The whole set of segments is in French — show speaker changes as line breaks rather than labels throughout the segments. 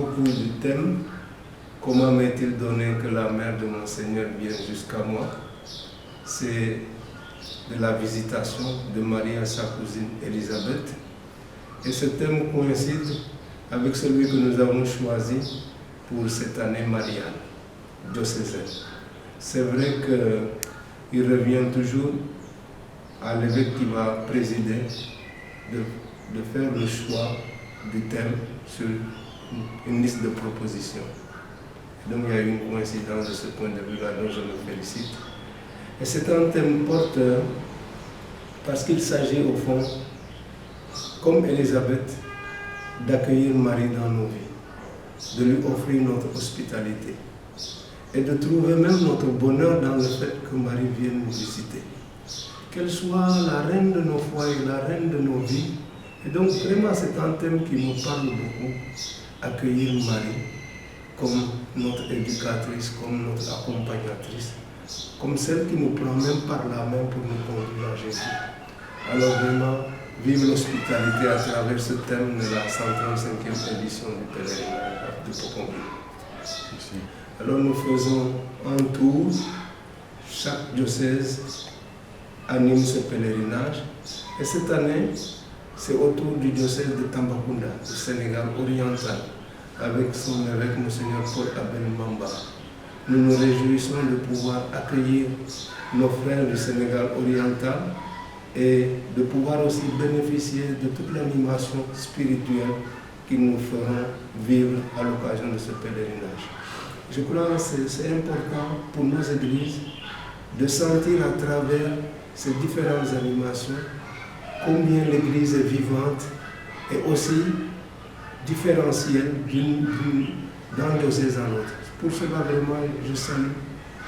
beaucoup du thème. Comment m'est-il donné que la mère de mon Seigneur vienne jusqu'à moi? C'est de la visitation de Marie à sa cousine Élisabeth. Et ce thème coïncide avec celui que nous avons choisi pour cette année mariale diocésaine. C'est vrai qu'il revient toujours à l'évêque qui va présider de faire le choix du thème sur une liste de propositions. Donc il y a eu une coïncidence de ce point de vue-là dont je me félicite. Et c'est un thème porteur parce qu'il s'agit au fond, comme Élisabeth, d'accueillir Marie dans nos vies, de lui offrir notre hospitalité et de trouver même notre bonheur dans le fait que Marie vienne nous visiter. Qu'elle soit la reine de nos foyers, la reine de nos vies. Et donc vraiment c'est un thème qui nous parle beaucoup, accueillir Marie comme notre éducatrice, comme notre accompagnatrice, comme celle qui nous prend même par la main pour nous conduire à Jésus. Alors vraiment, vive l'hospitalité à travers ce thème de la 135e édition du pèlerinage de Poconville. Alors nous faisons un tour, chaque diocèse anime ce pèlerinage, et cette année, c'est autour du diocèse de Tambacounda, du Sénégal oriental, avec son évêque Monseigneur Paul Abel Mamba. Nous nous réjouissons de pouvoir accueillir nos frères du Sénégal oriental et de pouvoir aussi bénéficier de toute l'animation spirituelle qu'ils nous feront vivre à l'occasion de ce pèlerinage. Je crois que c'est important pour nos églises de sentir à travers ces différentes animations combien l'Église est vivante et aussi différentielle d'un diocèse à l'autre. Pour cela, vraiment, je salue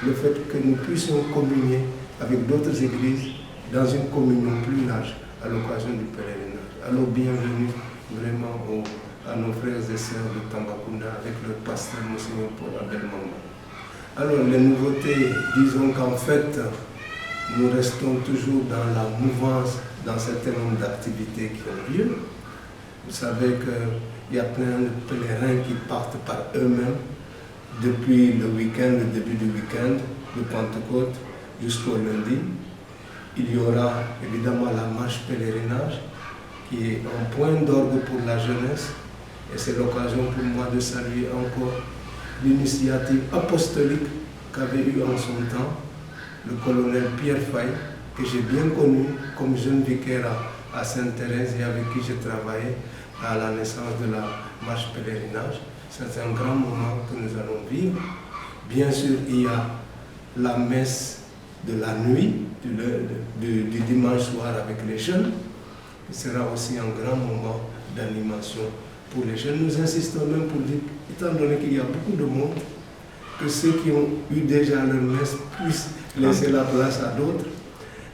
le fait que nous puissions communier avec d'autres églises dans une communion plus large à l'occasion du pèlerinage. Alors, bienvenue vraiment à nos frères et sœurs de Tambacounda avec le pasteur Monseigneur Paul Abel Mamba. Alors, les nouveautés, disons qu'en fait, nous restons toujours dans la mouvance dans un certain nombre d'activités qui ont lieu. Vous savez qu'il y a plein de pèlerins qui partent par eux-mêmes depuis le week-end, le début du week-end de Pentecôte jusqu'au lundi. Il y aura évidemment la marche pèlerinage qui est un point d'orgue pour la jeunesse et c'est l'occasion pour moi de saluer encore l'initiative apostolique qu'avait eu en son temps le colonel Pierre Faye, que j'ai bien connu comme jeune vicaire à Sainte-Thérèse et avec qui j'ai travaillé à la naissance de la marche pèlerinage. C'est un grand moment que nous allons vivre. Bien sûr, il y a la messe de la nuit, du dimanche soir avec les jeunes, qui sera aussi un grand moment d'animation pour les jeunes. Nous insistons même pour dire, étant donné qu'il y a beaucoup de monde, que ceux qui ont eu déjà leur messe puissent laisser la place à d'autres.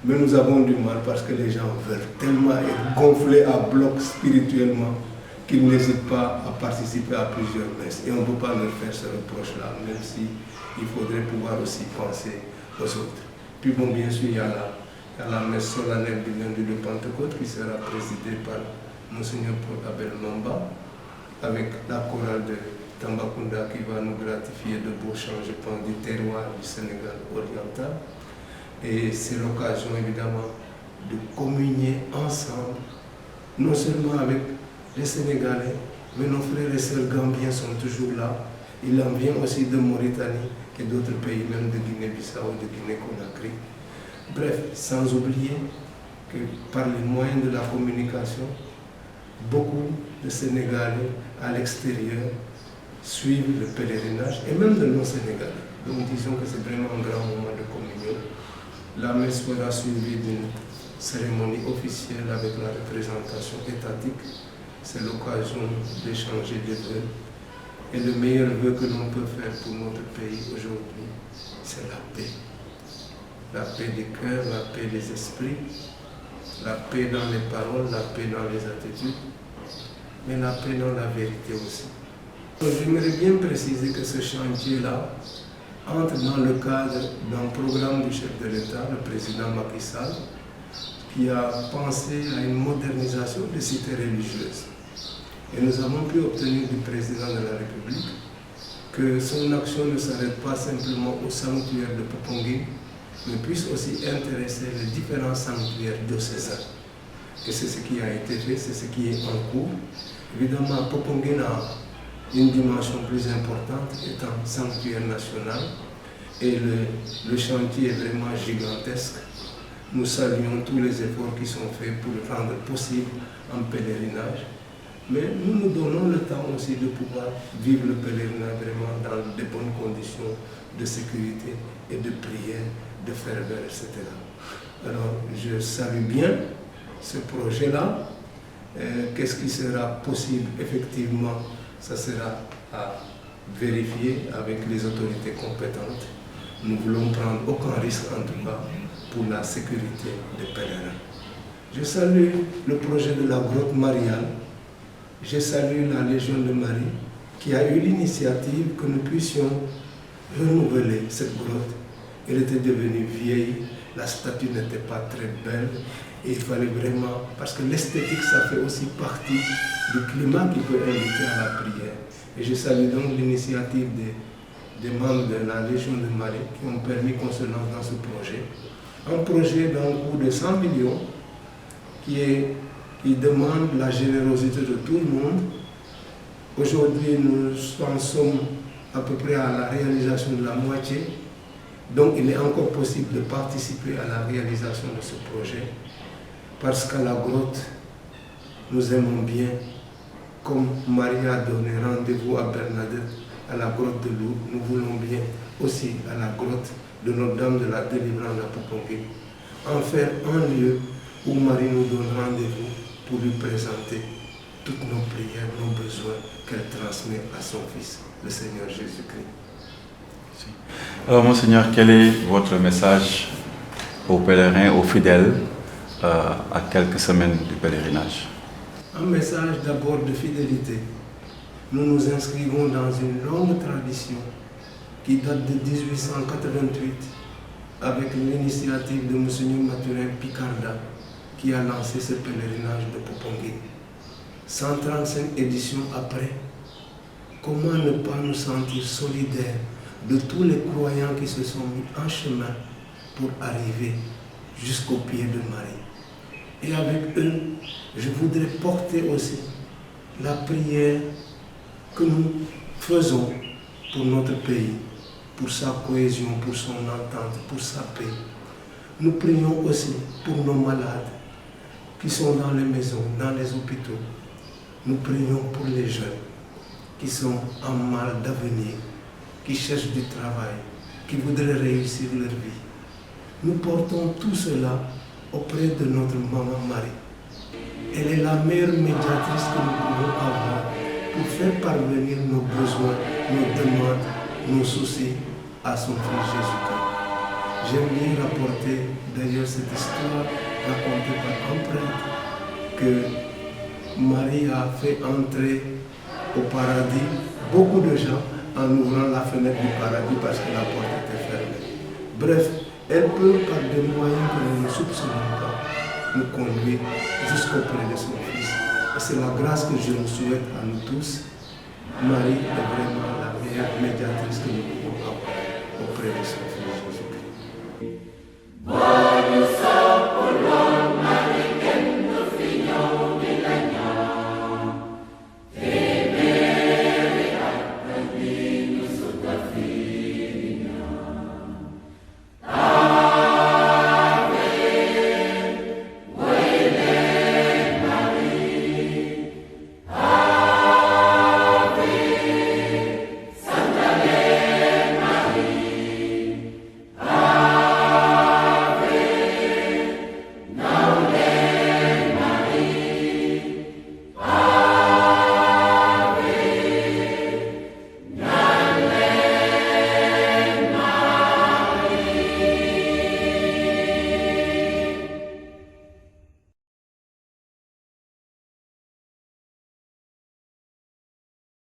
Mais nous avons du mal parce que les gens veulent tellement être gonflés à bloc spirituellement qu'ils n'hésitent pas à participer à plusieurs messes. Et on ne peut pas leur faire ce reproche-là, même si il faudrait pouvoir aussi penser aux autres. Puis bon, bien sûr, il y a la messe solennelle du lundi de Pentecôte qui sera présidée par Monseigneur Paul Abel Mamba, avec la chorale de Tambacounda qui va nous gratifier de beaux chants, je pense, du terroir du Sénégal oriental. Et c'est l'occasion évidemment de communier ensemble, non seulement avec les Sénégalais, mais nos frères et sœurs gambiens sont toujours là. Il en vient aussi de Mauritanie et d'autres pays, même de Guinée-Bissau, de Guinée-Conakry. Bref, sans oublier que par les moyens de la communication, beaucoup de Sénégalais à l'extérieur suivent le pèlerinage et même de non-Sénégalais. Donc disons que c'est vraiment un grand moment de communion. La messe sera suivie d'une cérémonie officielle avec la représentation étatique. C'est l'occasion d'échanger des vœux. Et le meilleur vœu que l'on peut faire pour notre pays aujourd'hui, c'est la paix. La paix des cœurs, la paix des esprits, la paix dans les paroles, la paix dans les attitudes, mais la paix dans la vérité aussi. J'aimerais bien préciser que ce chantier-là entre dans le cadre d'un programme du chef de l'État, le président Macky Sall, qui a pensé à une modernisation des cités religieuses. Et nous avons pu obtenir du président de la République que son action ne s'arrête pas simplement au sanctuaire de Popenguine, mais puisse aussi intéresser les différents sanctuaires diocésains. Et c'est ce qui a été fait, c'est ce qui est en cours. Évidemment, Popenguine a une dimension plus importante étant sanctuaire national et le chantier est vraiment gigantesque. Nous saluons tous les efforts qui sont faits pour le rendre possible en pèlerinage. Mais nous nous donnons le temps aussi de pouvoir vivre le pèlerinage vraiment dans de bonnes conditions de sécurité et de prière, de ferveur, etc. Alors, je salue bien ce projet-là. Qu'est-ce qui sera possible? Effectivement, ça sera à vérifier avec les autorités compétentes. Nous ne voulons prendre aucun risque, en tout cas, pour la sécurité des pèlerins. Je salue le projet de la grotte mariale. Je salue la Légion de Marie qui a eu l'initiative que nous puissions renouveler cette grotte. Elle était devenue vieille, la statue n'était pas très belle et il fallait vraiment, parce que l'esthétique ça fait aussi partie du climat qui peut inviter à la prière. Et je salue donc l'initiative des membres de la Légion de Marie qui ont permis qu'on se lance dans ce projet. Un projet d'un coût de 100 millions qui demande la générosité de tout le monde. Aujourd'hui, nous en sommes à peu près à la réalisation de la moitié. Donc, il est encore possible de participer à la réalisation de ce projet. Parce qu'à la grotte, nous aimons bien, comme Marie a donné rendez-vous à Bernadette, à la grotte de Lourdes, nous voulons bien aussi à la grotte de Notre-Dame de la Délivrance à Popenguine, en faire un lieu où Marie nous donne rendez-vous pour lui présenter toutes nos prières, nos besoins qu'elle transmet à son Fils, le Seigneur Jésus-Christ.
Alors, Monseigneur, quel est votre message aux pèlerins, aux fidèles, à quelques semaines du pèlerinage?
Un message d'abord de fidélité. Nous nous inscrivons dans une longue tradition qui date de 1888 avec l'initiative de Monseigneur Mathurin Picarda qui a lancé ce pèlerinage de Popenguine. 135 éditions après, comment ne pas nous sentir solidaires de tous les croyants qui se sont mis en chemin pour arriver jusqu'au pied de Marie. Et avec eux, je voudrais porter aussi la prière que nous faisons pour notre pays, pour sa cohésion, pour son entente, pour sa paix. Nous prions aussi pour nos malades qui sont dans les maisons, dans les hôpitaux. Nous prions pour les jeunes qui sont en mal d'avenir, qui cherchent du travail, qui voudraient réussir leur vie. Nous portons tout cela auprès de notre maman Marie. Elle est la meilleure médiatrice que nous pouvons avoir pour faire parvenir nos besoins, nos demandes, nos soucis à son Fils Jésus-Christ. J'aime bien rapporter d'ailleurs cette histoire racontée par un prêtre que Marie a fait entrer au paradis beaucoup de gens en ouvrant la fenêtre du paradis parce que la porte était fermée. Bref, elle peut, par des moyens que nous ne soupçonnons pas, nous conduire jusqu'auprès de son Fils. Et c'est la grâce que je nous souhaite à nous tous. Marie est vraiment la meilleure médiatrice que nous pouvons avoir auprès de son Fils Jésus-Christ.